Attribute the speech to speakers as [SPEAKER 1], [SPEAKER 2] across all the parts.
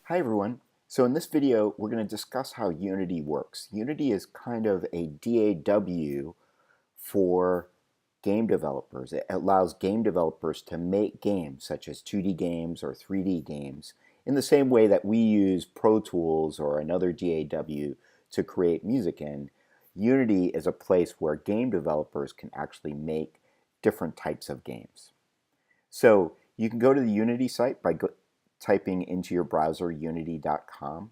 [SPEAKER 1] Hi everyone. So in this video, we're going to discuss how Unity works. Unity is kind of a DAW for game developers. It allows game developers to make games such as 2D games or 3D games in the same way that we use Pro Tools or another DAW to create music in. Unity is a place where game developers can actually make different types of games. So you can go to the Unity site by typing into your browser unity.com.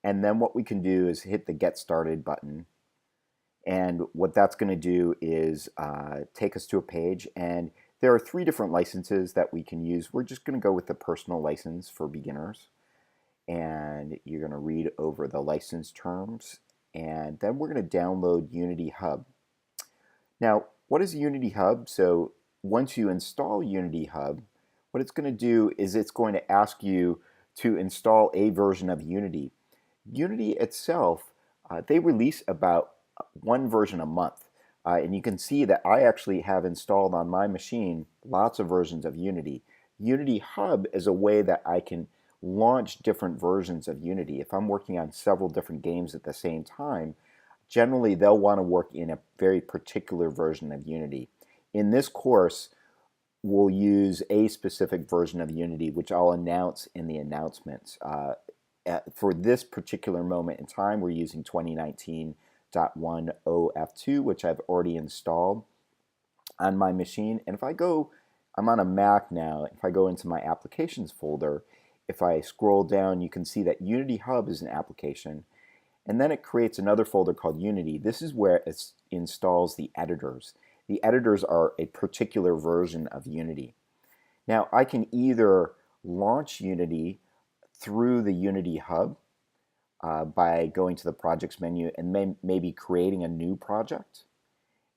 [SPEAKER 1] And then what we can do is hit the Get Started button. And what that's going to do is take us to a page. And there are 3 different licenses that we can use. We're just going to go with the personal license for beginners. And you're going to read over the license terms. And then we're going to download Unity Hub. Now, what is Unity Hub? So once you install Unity Hub, what it's going to do is it's going to ask you to install a version of Unity. Unity itself, they release about one version a month. And you can see that I actually have installed on my machine lots of versions of Unity. Unity Hub is a way that I can launch different versions of Unity. If I'm working on several different games at the same time, generally they'll want to work in a very particular version of Unity. In this course, we'll use a specific version of Unity, which I'll announce in the announcements. For this particular moment in time, we're using 2019.1 OF2, which I've already installed on my machine. And if I go, I'm on a Mac now, if I go into my applications folder, if I scroll down, you can see that Unity Hub is an application. And then it creates another folder called Unity. This is where it installs the editors. The editors are a particular version of Unity. Now, I can either launch Unity through the Unity Hub by going to the projects menu and maybe creating a new project.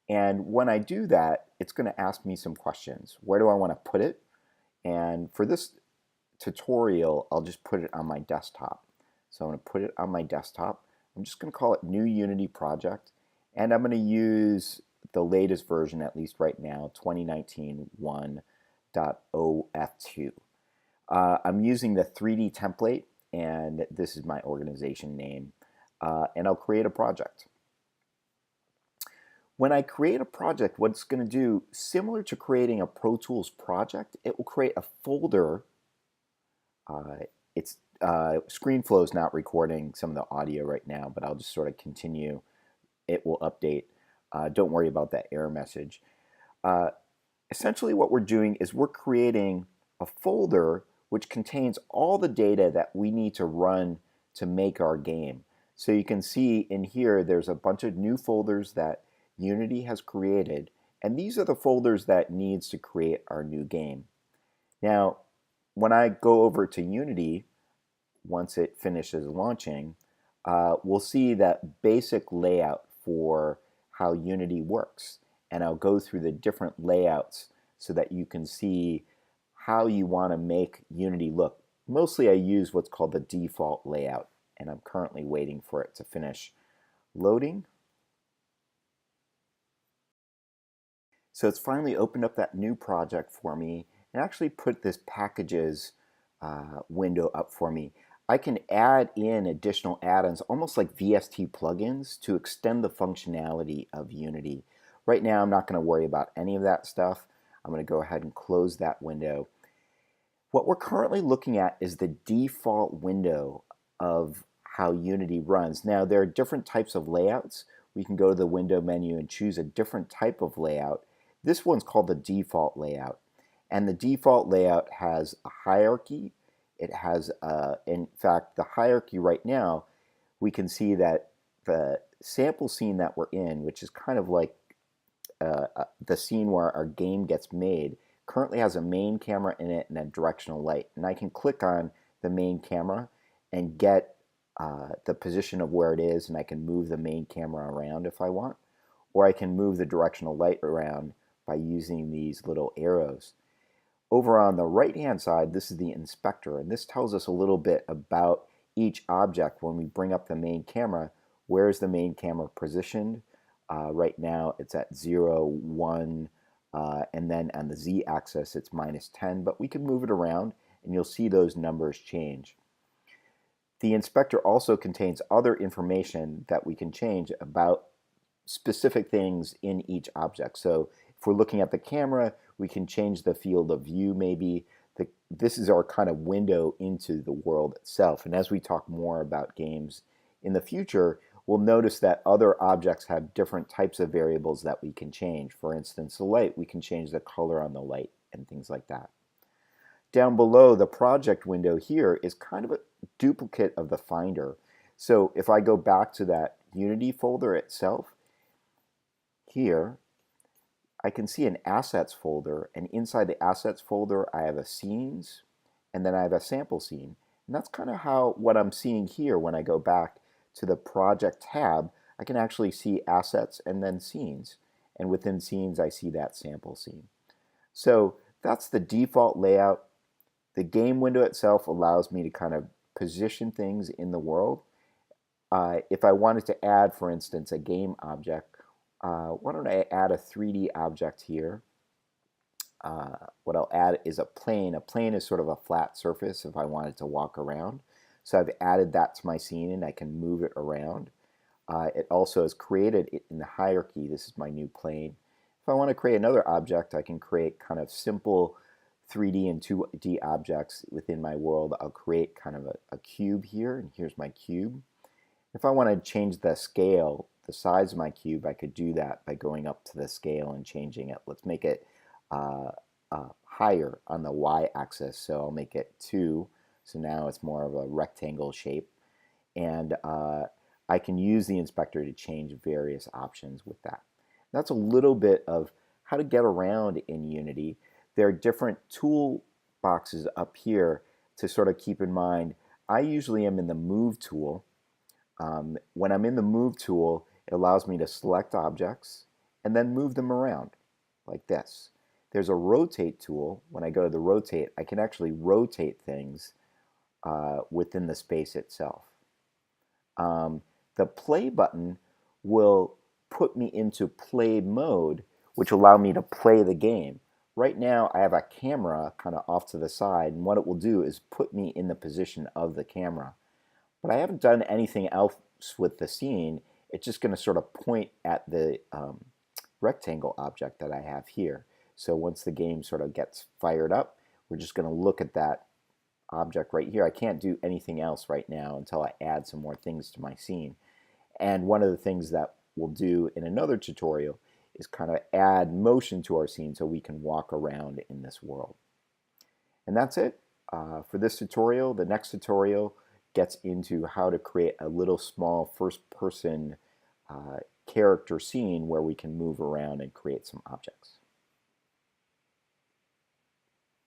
[SPEAKER 1] And when I do that, it's going to ask me some questions. Where do I want to put it? And for this tutorial, I'll just put it on my desktop. So I'm going to put it on my desktop. I'm just going to call it New Unity Project. And I'm going to use the latest version, at least right now, 2019 1.OF2. I'm using the 3D template, and this is my organization name. And I'll create a project. When I create a project, what it's going to do, similar to creating a Pro Tools project, it will create a folder. ScreenFlow is not recording some of the audio right now, but I'll just sort of continue. It will update. Don't worry about that error message. Essentially what we're doing is we're creating a folder which contains all the data that we need to run to make our game. So you can see in here there's a bunch of new folders that Unity has created, and these are the folders that needs to create our new game. Now, when I go over to Unity, once it finishes launching, we'll see that basic layout for how Unity works. And I'll go through the different layouts so that you can see how you want to make Unity look. Mostly I use what's called the default layout, and I'm currently waiting for it to finish loading. So it's finally opened up that new project for me and actually put this packages window up for me. I can add in additional add-ons, almost like VST plugins, to extend the functionality of Unity. Right now, I'm not going to worry about any of that stuff. I'm going to go ahead and close that window. What we're currently looking at is the default window of how Unity runs. Now, there are different types of layouts. We can go to the window menu and choose a different type of layout. This one's called the default layout. And the default layout has a hierarchy. It has, in fact, the hierarchy right now, we can see that the sample scene that we're in, which is kind of like the scene where our game gets made, currently has a main camera in it and a directional light. And I can click on the main camera and get the position of where it is, and I can move the main camera around if I want. Or I can move the directional light around by using these little arrows. Over on the right-hand side, this is the inspector, and this tells us a little bit about each object. When we bring up the main camera, where is the main camera positioned? Right now, it's at 0, 1, and then on the z-axis, it's -10, but we can move it around, and you'll see those numbers change. The inspector also contains other information that we can change about specific things in each object. So if we're looking at the camera, we can change the field of view maybe. This is our kind of window into the world itself. And as we talk more about games in the future, we'll notice that other objects have different types of variables that we can change. For instance, the light, we can change the color on the light and things like that. Down below, the project window here is kind of a duplicate of the Finder. So if I go back to that Unity folder itself, here, I can see an assets folder, and inside the assets folder I have a scenes, and then I have a sample scene. And that's kind of how what I'm seeing here when I go back to the project tab. I can actually see assets and then scenes, and within scenes I see that sample scene. So that's the default layout. The game window itself allows me to kind of position things in the world. If I wanted to add, for instance, a game object, why don't I add a 3D object here? What I'll add is a plane. A plane is sort of a flat surface if I wanted to walk around. So I've added that to my scene and I can move it around. It also has created it in the hierarchy. This is my new plane. If I want to create another object, I can create kind of simple 3D and 2D objects within my world. I'll create kind of a cube here, and here's my cube. If I want to change the scale, the size of my cube, I could do that by going up to the scale and changing it. Let's make it higher on the y-axis, so I'll make it 2. So now it's more of a rectangle shape. And I can use the inspector to change various options with that. That's a little bit of how to get around in Unity. There are different tool boxes up here to sort of keep in mind. I usually am in the Move tool. When I'm in the Move tool, it allows me to select objects and then move them around like this. There's a Rotate tool. When I go to the Rotate, I can actually rotate things within the space itself. The Play button will put me into play mode, which will allow me to play the game. Right now I have a camera kind of off to the side, and what it will do is put me in the position of the camera. But I haven't done anything else with the scene. It's just going to sort of point at the rectangle object that I have here. So once the game sort of gets fired up, we're just going to look at that object right here. I can't do anything else right now until I add some more things to my scene. And one of the things that we'll do in another tutorial is kind of add motion to our scene so we can walk around in this world. And that's it for this tutorial. The next tutorial gets into how to create a little small first-person character scene where we can move around and create some objects.